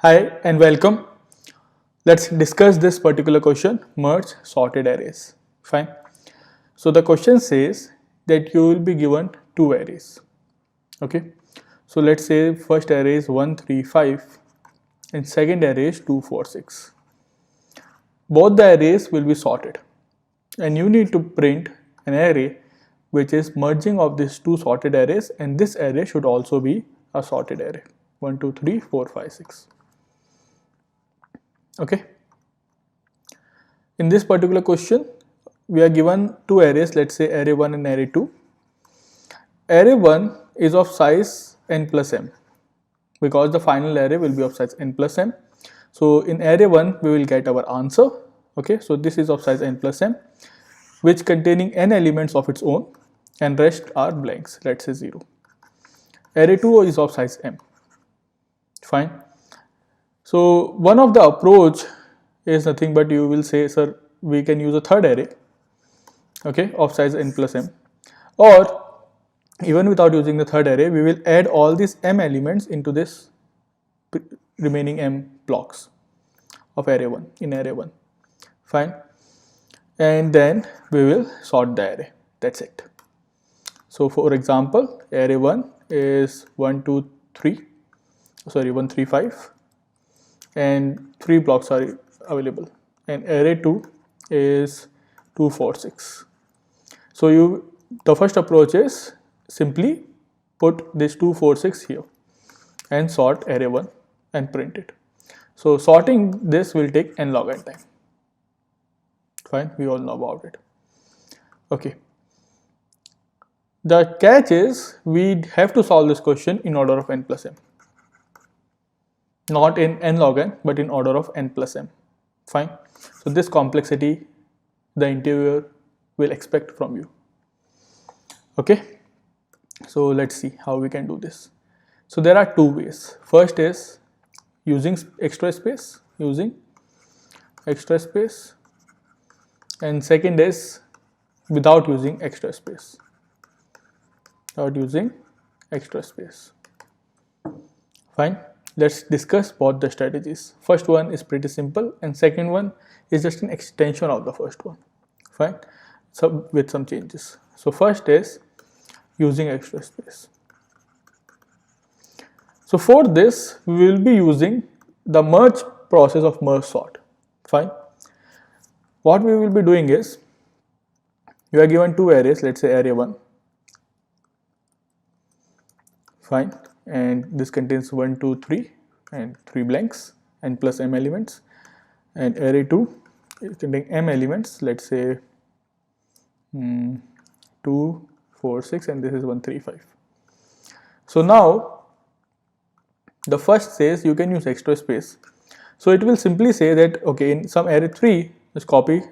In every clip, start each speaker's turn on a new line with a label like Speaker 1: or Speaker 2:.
Speaker 1: Hi and welcome. Let's discuss this particular question, merge sorted arrays. Fine. So the question says that you will be given two arrays. Okay. So let's say first array is 1, 3, 5 and second array is 2, 4, 6. Both the arrays will be sorted and you need to print an array which is merging of these two sorted arrays, and this array should also be a sorted array 1, 2, 3, 4, 5, 6. Okay. In this particular question, we are given two arrays, let's say array 1 and array 2. Array 1 is of size n plus m because the final array will be of size n plus m. So in array 1 we will get our answer. Okay, so this is of size n plus m, which containing n elements of its own and rest are blanks, let's say 0. Array 2 is of size m. Fine. So one of the approach is nothing but you will say, sir, we can use a third array, okay, of size n plus m, or even without using the third array, we will add all these m elements into this remaining m blocks of array 1 in array 1. Fine. And then we will sort the array. That's it. So for example, array 1 is 1, 2, 3, sorry 1, 3, 5 and 3 blocks are available, and array 2 is 2, 4, 6. So the first approach is simply put this 2, 4, 6 here and sort array 1 and print it. So sorting this will take n log n time. Fine, we all know about it. Okay. The catch is we have to solve this question in order of n plus m. Not in n log n, but in order of n plus m. Fine. So this complexity the interviewer will expect from you. Okay. So let's see how we can do this. So there are two ways. First is using extra space, and second is without using extra space. Fine. Let's discuss both the strategies. First one is pretty simple and second one is just an extension of the first one. Fine. So with some changes. So first is using extra space. So for this we will be using the merge process of merge sort. Fine. What we will be doing is, you are given two arrays, let's say array 1. Fine. And this contains 1, 2, 3 and 3 blanks and plus m elements, and array 2 is containing m elements, let's say 2, 4, 6 and this is 1, 3, 5. So now the first says you can use extra space. So it will simply say that okay, in some array 3 just copy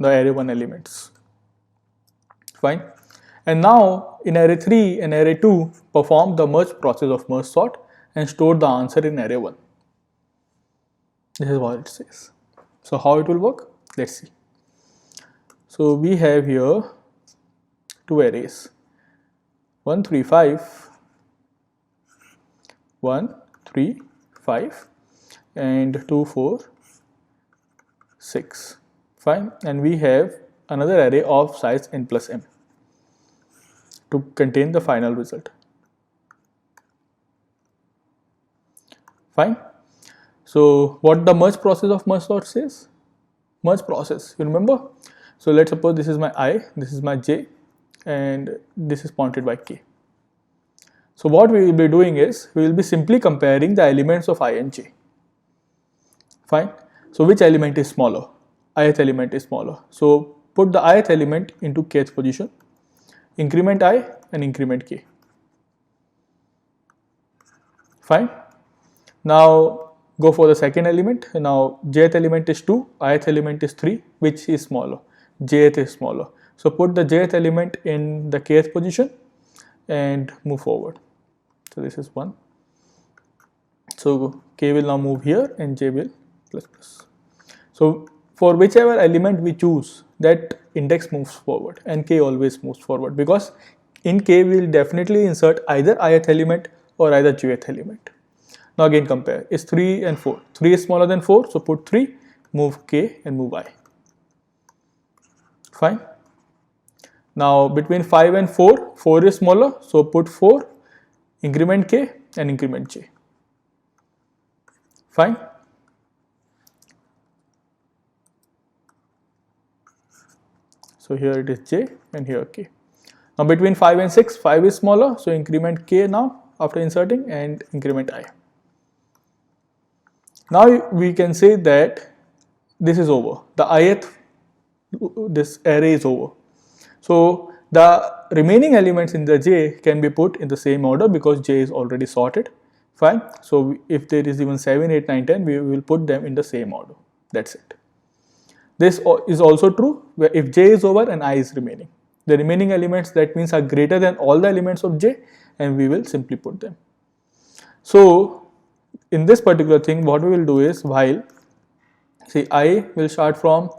Speaker 1: the array 1 elements. Fine. And now in array 3 and array 2 perform the merge process of merge sort and store the answer in array 1. This is what it says. So how it will work? Let's see. So we have here two arrays 1, 3, 5, 1, 3, 5 and 2, 4, 6. Fine. And we have another array of size n plus m to contain the final result. Fine. So what the merge process of merge sort says? Merge process, you remember? So let's suppose this is my I, this is my j and this is pointed by k. So what we will be doing is, we will be simply comparing the elements of I and j. Fine. So which element is smaller? Ith element is smaller. So put the ith element into kth position, increment I and increment k. Fine. Now go for the second element. Now jth element is 2, ith element is 3, which is smaller? Jth is smaller. So put the jth element in the kth position and move forward. So this is 1. So k will now move here and j will plus plus. So for whichever element we choose, that index moves forward and k always moves forward, because in k we will definitely insert either ith element or either jth element. Now again compare. It's 3 and 4. 3 is smaller than 4, so put 3, move k and move I. Fine. Now between 5 and 4, 4 is smaller, so put 4, increment k and increment j. Fine. So here it is j and here k. Now between 5 and 6, 5 is smaller, so increment k now after inserting and increment I. Now we can say that this is over. The ith, this array is over. So the remaining elements in the j can be put in the same order because j is already sorted. Fine. So if there is even 7, 8, 9, 10, we will put them in the same order. That's it. This is also true where if j is over and I is remaining. The remaining elements, that means, are greater than all the elements of j, and we will simply put them. So in this particular thing, what we will do is, while see I will start from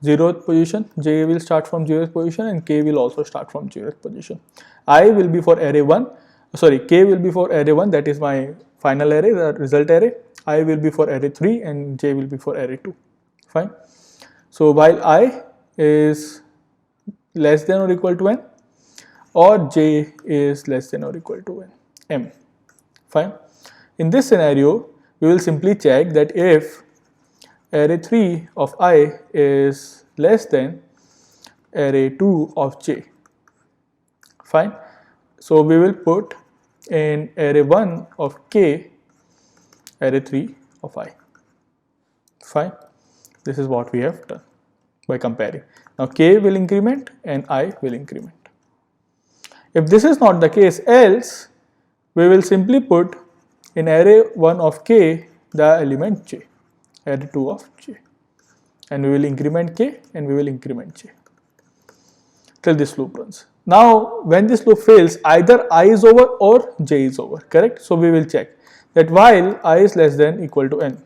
Speaker 1: 0th position, j will start from 0th position, and k will also start from 0th position. I will be for array 1, sorry, k will be for array 1, that is my final array, the result array. I will be for array 3 and j will be for array 2. Fine. So while I is less than or equal to n, or j is less than or equal to m. Fine. In this scenario, we will simply check that if array 3 of I is less than array 2 of j. Fine. So we will put in array 1 of k array 3 of I. Fine. This is what we have done by comparing. Now k will increment and I will increment. If this is not the case, else we will simply put in array 1 of k the element j, array 2 of j, and we will increment k and we will increment j till this loop runs. Now when this loop fails, either I is over or j is over, correct? So we will check that while I is less than equal to n.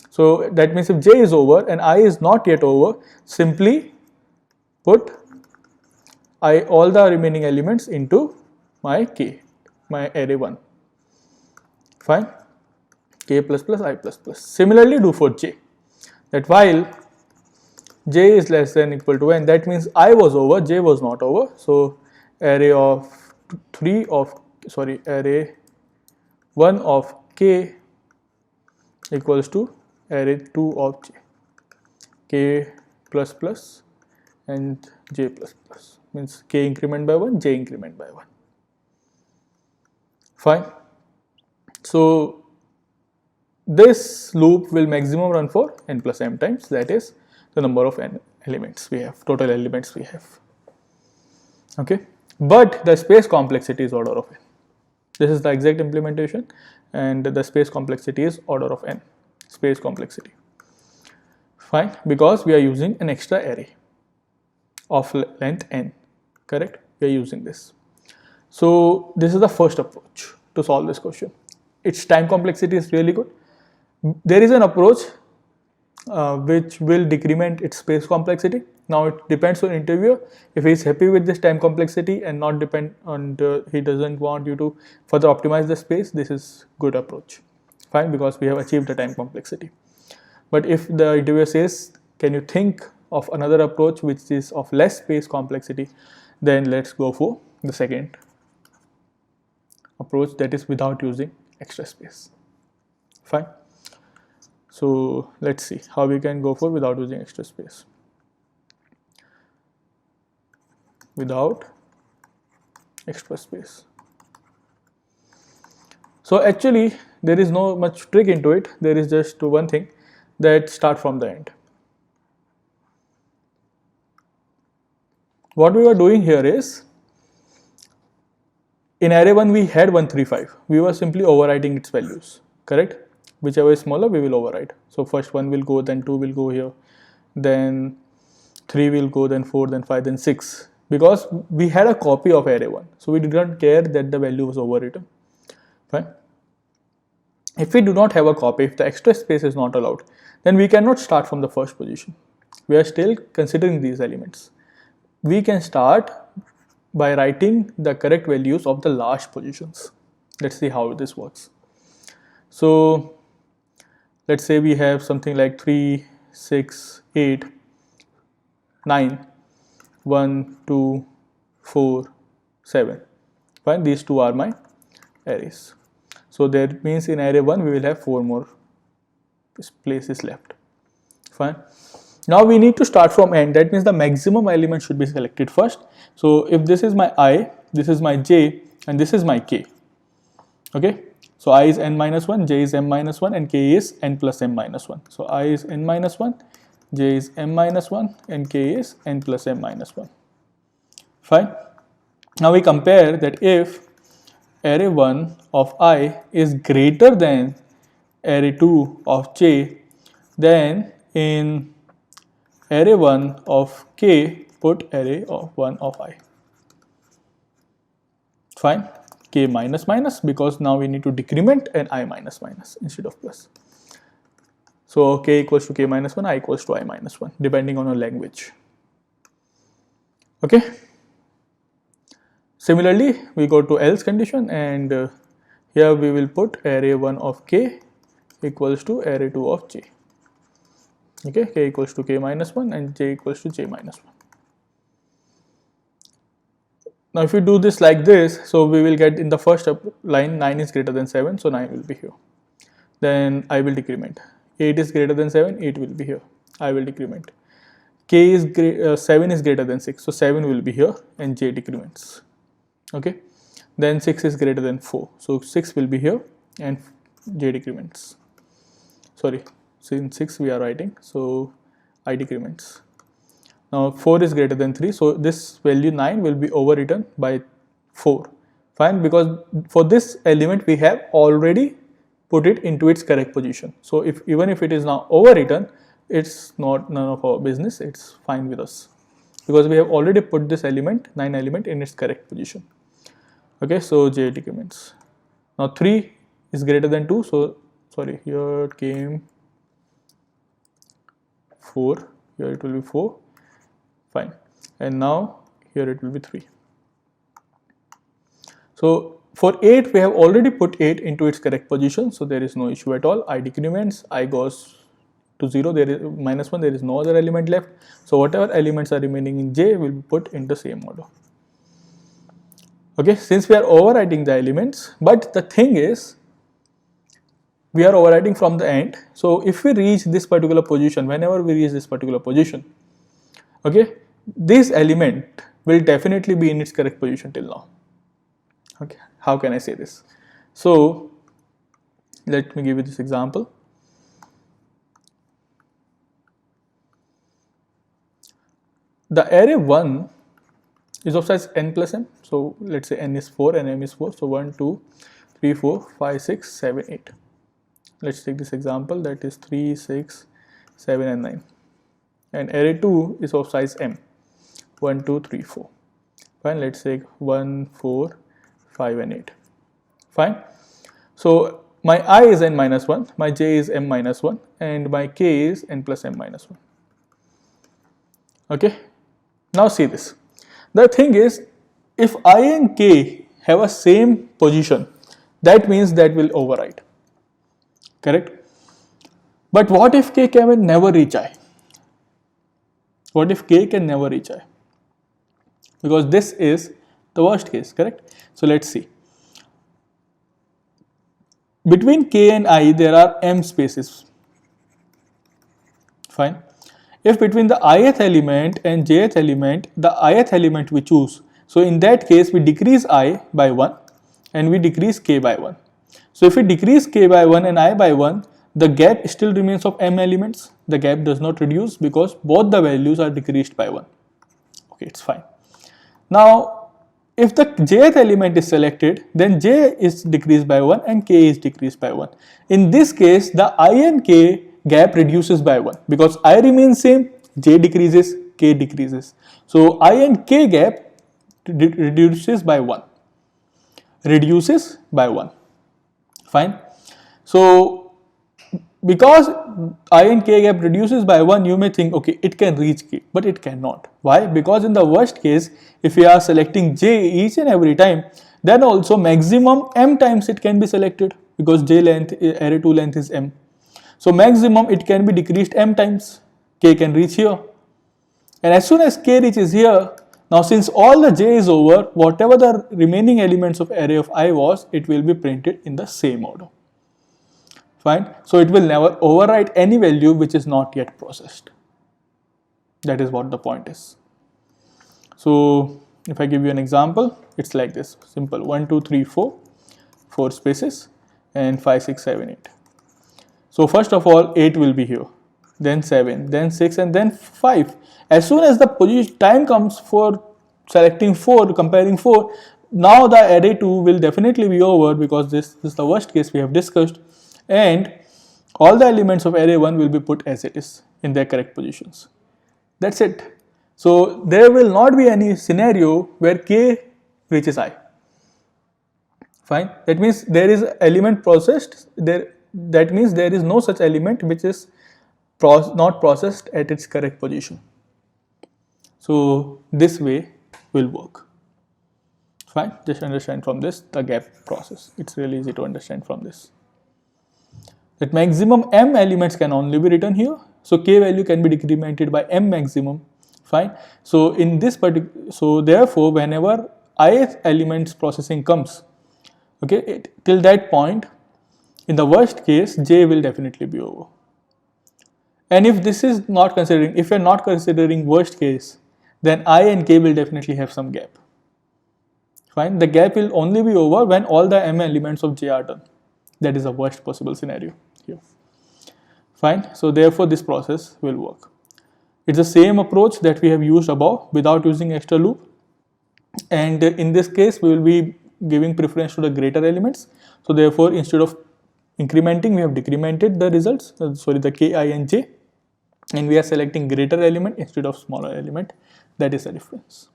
Speaker 1: So that means if j is over and I is not yet over, simply put all the remaining elements into my k, my array 1. Fine. K plus plus I plus plus. Similarly do for j, that while j is less than equal to n, that means I was over, j was not over. So array 1 of k equals to array 2 of j, k plus plus and j plus plus, means k increment by 1, j increment by 1. Fine. So this loop will maximum run for n plus m times, that is the number of n elements we have, total elements we have. Okay, but the space complexity is order of n. This is the exact implementation, and the space complexity is order of n, space complexity. Fine, because we are using an extra array of length n, correct? We are using this. So this is the first approach to solve this question. Its time complexity is really good. There is an approach which will decrement its space complexity. Now it depends on interviewer. If he is happy with this time complexity and not depend on he doesn't want you to further optimize the space, this is good approach. Fine, because we have achieved the time complexity. But if the interviewer says, can you think of another approach which is of less space complexity, then let's go for the second approach, that is without using extra space. Fine. So let's see how we can go for without using extra space. Without extra space. So actually there is no much trick into it. There is just one thing, that start from the end. What we were doing here is, in array 1 we had 135. We were simply overwriting its values, correct? Whichever is smaller we will overwrite. So first 1 will go, then 2 will go here, then 3 will go, then 4, then 5, then 6. Because we had a copy of array 1. So we did not care that the value was overwritten. Fine. If we do not have a copy, if the extra space is not allowed, then we cannot start from the first position. We are still considering these elements. We can start by writing the correct values of the last positions. Let's see how this works. So let's say we have something like 3, 6, 8, 9, 1, 2, 4, 7. Fine, these two are my arrays. So that means in array 1 we will have 4 more places left. Fine. Now we need to start from n. That means the maximum element should be selected first. So if this is my I, this is my j, and this is my k. Okay. So I is n minus 1, j is m minus 1, and k is n plus m minus 1. So I is n minus 1, j is m minus 1, and k is n plus m minus 1. Fine. Now we compare that if array 1 of I is greater than array 2 of j, then in array 1 of k, put array of 1 of I. Fine. K minus minus, because now we need to decrement, and I minus minus instead of plus. So k equals to k minus 1, I equals to I minus 1, depending on your language. Okay. Similarly, we go to else condition, and here we will put array 1 of k equals to array 2 of j. Okay, k equals to k minus 1 and j equals to j minus 1. Now if you do this like this, so we will get in the first line 9 is greater than 7, so 9 will be here. Then I will decrement. 8 is greater than 7, 8 will be here. I will decrement. K is 7 is greater than 6, so 7 will be here, and j decrements. Okay. Then 6 is greater than 4, so 6 will be here, and j decrements. Sorry, since 6 we are writing, so I decrements. Now 4 is greater than 3, so this value 9 will be overwritten by 4. Fine, because for this element we have already put it into its correct position. So even if it is now overwritten, it's not none of our business, it's fine with us, because we have already put this element, 9 element, in its correct position. Okay, so j decrements. Now 3 is greater than 2, so sorry, here it came 4, here it will be 4. Fine, and now here it will be 3. So for 8 we have already put 8 into its correct position, so there is no issue at all. I decrements, I goes to 0, there is minus 1, there is no other element left, so whatever elements are remaining in j will be put in the same order. Okay, since we are overwriting the elements, but the thing is we are overwriting from the end, so if we reach this particular position, whenever we reach this particular position, okay, this element will definitely be in its correct position till now. Okay, how can I say this? So let me give you this example. The array 1 is of size n plus m, so let's say n is 4 and m is 4, so 1, 2, 3, 4, 5, 6, 7, 8. Let's take this example, that is 3, 6, 7 and 9. And array 2 is of size m, 1, 2, 3, 4. Fine, let's take 1, 4, 5 and 8. Fine. So my I is n minus 1, my j is m minus 1, and my k is n plus m minus 1. Okay. Now see this. The thing is, if I and k have a same position, that means that will overwrite. Correct? But what if k can never reach I? What if k can never reach I? Because this is the worst case, correct? So let's see. Between k and I there are m spaces. Fine. If between the ith element and jth element, the ith element we choose, so in that case we decrease I by 1 and we decrease k by 1. So if we decrease k by 1 and I by 1, the gap still remains of m elements. The gap does not reduce because both the values are decreased by 1. Okay, it's fine. Now if the jth element is selected, then j is decreased by 1 and k is decreased by 1. In this case, the I and k gap reduces by 1 because I remains same, j decreases, k decreases. So I and k gap reduces by 1. Reduces by 1. Fine. So because I and k gap reduces by 1, you may think, okay, it can reach k, but it cannot. Why? Because in the worst case, if we are selecting j each and every time, then also maximum m times it can be selected. because j length, array 2 length is m. So maximum it can be decreased m times. K can reach here. And as soon as k reaches here, now since all the j is over, whatever the remaining elements of array of I was, it will be printed in the same order. Fine. So it will never overwrite any value which is not yet processed. That is what the point is. So if I give you an example, it's like this, simple: 1 2 3 4, 4 spaces, and 5 6 7 8. So first of all 8 will be here, then 7, then 6, and then 5. As soon as the position time comes for selecting 4, comparing 4, now the array 2 will definitely be over, because this is the worst case we have discussed, and all the elements of array 1 will be put as it is in their correct positions. That's it. So there will not be any scenario where k reaches I. Fine. That means there is element processed there. That means there is no such element which is not processed at its correct position. So this way will work. Fine. Just understand from this the gap process. It's really easy to understand from this. That maximum m elements can only be written here. So k value can be decremented by m maximum. Fine. So in this particular, so therefore whenever ith elements processing comes, okay, till that point, in the worst case j will definitely be over. And if this is not considering, if we are not considering worst case, then I and k will definitely have some gap. Fine. The gap will only be over when all the m elements of j are done. That is the worst possible scenario here. Fine. So therefore this process will work. It's the same approach that we have used above without using extra loop, and in this case we will be giving preference to the greater elements. So therefore instead of incrementing, we have decremented the results, the ki and j, and we are selecting greater element instead of smaller element. That is the difference.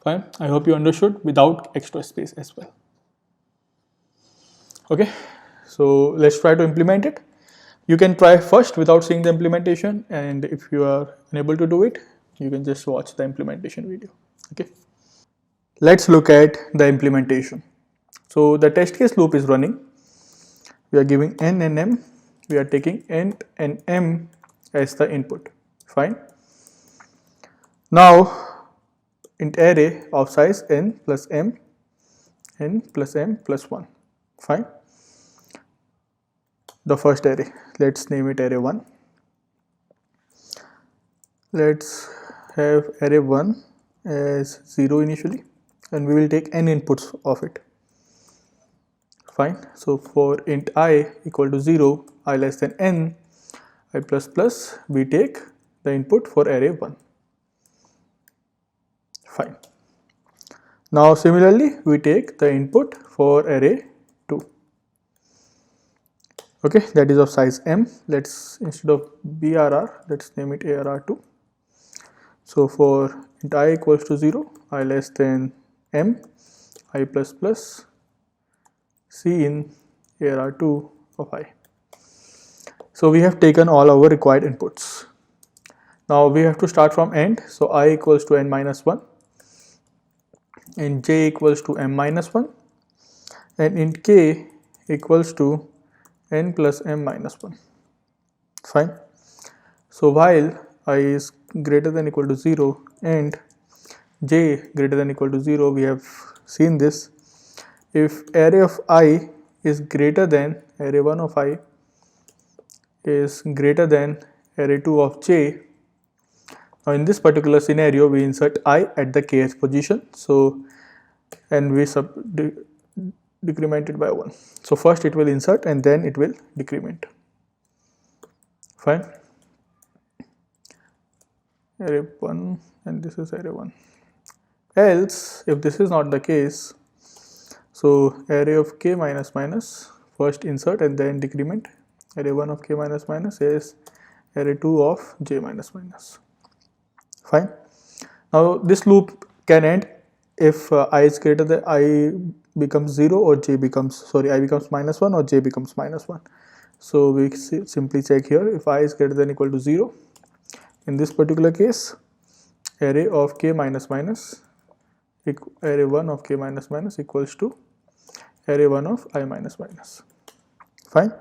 Speaker 1: Fine. I hope you understood without extra space as well. Okay, so let's try to implement it. You can try first without seeing the implementation, and if you are unable to do it, you can just watch the implementation video. Okay, let's look at the implementation. So the test case loop is running. We are giving n and m. We are taking n and m as the input. Fine. Now int array of size n plus m plus 1. Fine. The first array, let's name it array 1. Let's have array 1 as 0 initially, and we will take n inputs of it. Fine. So for int I equal to 0, I less than n, I plus plus, we take the input for array 1. Fine. Now similarly we take the input for array 2. Okay, that is of size m. Let's, instead of brr, let's name it arr2. So for int I equals to 0, I less than m, I plus plus, c in arr2 of I. So we have taken all our required inputs. Now we have to start from end. So I equals to n minus 1, and j equals to m minus 1, and int k equals to n plus m minus 1. Fine. So while I is greater than equal to 0 and j greater than equal to 0, we have seen this. If array of I is greater than array 1 of I is greater than array 2 of j, now in this particular scenario we insert I at the kth position. So and we decrement it by 1. So first it will insert and then it will decrement. Fine. Array 1, and this is array 1. Else, if this is not the case, so array of k minus minus, first insert and then decrement. Array 1 of k minus minus is array 2 of j minus minus. Fine. Now this loop can end if I is greater than, I becomes 0 or j becomes, I becomes minus 1 or j becomes minus 1. So we simply check here if I is greater than equal to 0. In this particular case, array of k minus minus, array 1 of k minus minus equals to array 1 of I minus minus. Fine.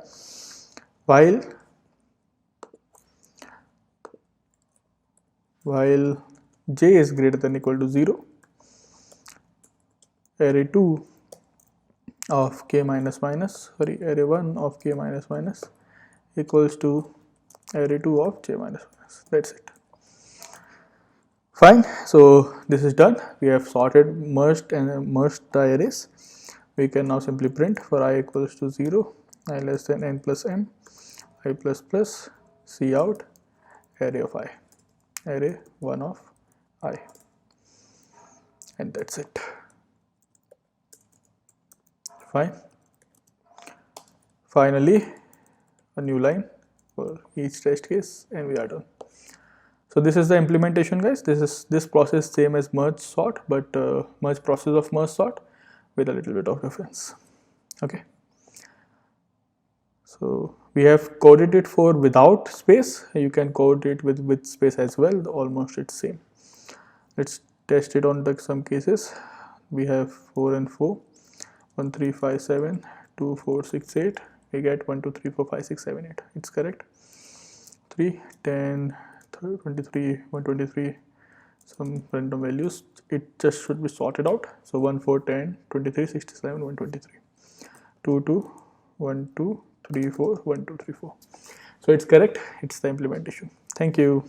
Speaker 1: While j is greater than equal to 0, array 2 of k minus minus, sorry, array 1 of k minus minus equals to array 2 of j minus minus. That's it. Fine. So this is done. We have sorted, merged the arrays. We can now simply print for I equals to 0, I less than n plus m, I plus plus, C out, array of I, array 1 of I, and that's it. Fine. Finally, a new line for each test case, and we are done. So this is the implementation, guys. This process same as merge sort, but merge process of merge sort with a little bit of difference. Okay. So we have coded it for without space. You can code it with space as well. Almost it's same. Let's test it on some cases. We have 4 and 4, 1, 3, 5, 7, 2, 4, 6, 8. We get 1, 2, 3, 4, 5, 6, 7, 8. It's correct. 3, 10, 23, 123, some random values. It just should be sorted out. So 1, 4, 10, 23, 67, 123. 2, 2, 1, 2, 3, 4, 1, 2, 3, 4. So it's correct. It's the implementation. Thank you.